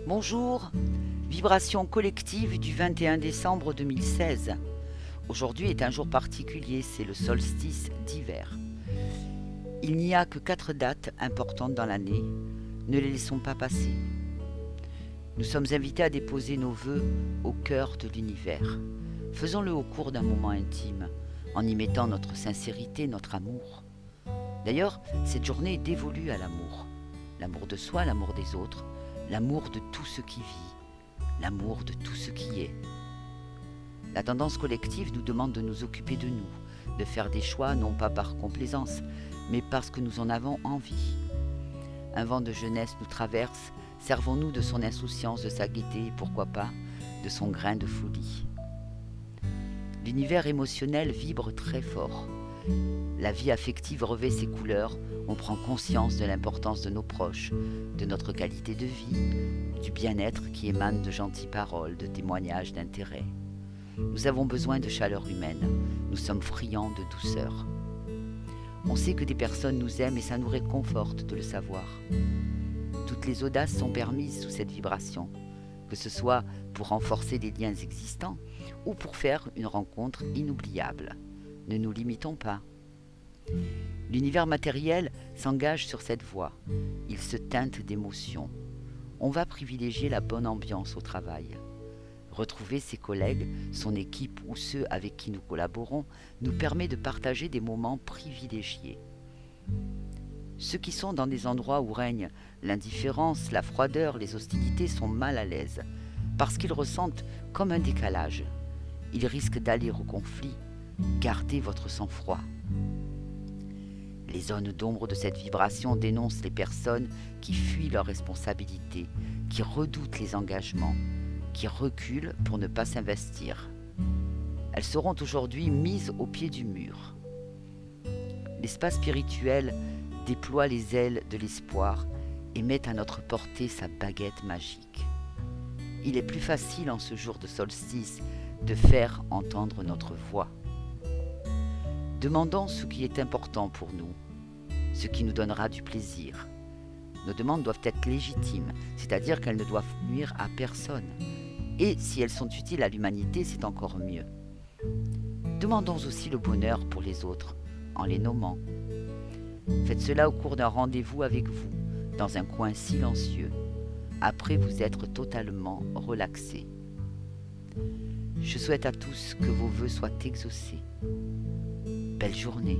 Bonjour, vibration collective du 21 décembre 2016. Aujourd'hui est un jour particulier, c'est le solstice d'hiver. Il n'y a que 4 dates importantes dans l'année, ne les laissons pas passer. Nous sommes invités à déposer nos vœux au cœur de l'univers. Faisons-le au cours d'un moment intime, en y mettant notre sincérité, notre amour. D'ailleurs, cette journée est dévolue à l'amour. L'amour de soi, l'amour des autres, l'amour de tout ce qui vit, l'amour de tout ce qui est. La tendance collective nous demande de nous occuper de nous, de faire des choix non pas par complaisance, mais parce que nous en avons envie. Un vent de jeunesse nous traverse, servons-nous de son insouciance, de sa gaieté et pourquoi pas de son grain de folie. L'univers émotionnel vibre très fort. La vie affective revêt ses couleurs, on prend conscience de l'importance de nos proches, de notre qualité de vie, du bien-être qui émane de gentilles paroles, de témoignages d'intérêt. Nous avons besoin de chaleur humaine, nous sommes friands de douceur. On sait que des personnes nous aiment et ça nous réconforte de le savoir. Toutes les audaces sont permises sous cette vibration, que ce soit pour renforcer les liens existants ou pour faire une rencontre inoubliable. Ne nous limitons pas. L'univers matériel s'engage sur cette voie. Il se teinte d'émotions. On va privilégier la bonne ambiance au travail. Retrouver ses collègues, son équipe ou ceux avec qui nous collaborons nous permet de partager des moments privilégiés. Ceux qui sont dans des endroits où règne l'indifférence, la froideur, les hostilités sont mal à l'aise, parce qu'ils ressentent comme un décalage. Ils risquent d'aller au conflit. Gardez votre sang-froid. Les zones d'ombre de cette vibration dénoncent les personnes qui fuient leurs responsabilités, qui redoutent les engagements, qui reculent pour ne pas s'investir. Elles seront aujourd'hui mises au pied du mur. L'espace spirituel déploie les ailes de l'espoir et met à notre portée sa baguette magique. Il est plus facile en ce jour de solstice de faire entendre notre voix. Demandons ce qui est important pour nous, ce qui nous donnera du plaisir. Nos demandes doivent être légitimes, c'est-à-dire qu'elles ne doivent nuire à personne. Et si elles sont utiles à l'humanité, c'est encore mieux. Demandons aussi le bonheur pour les autres, en les nommant. Faites cela au cours d'un rendez-vous avec vous, dans un coin silencieux, après vous être totalement relaxé. Je souhaite à tous que vos vœux soient exaucés. Belle journée.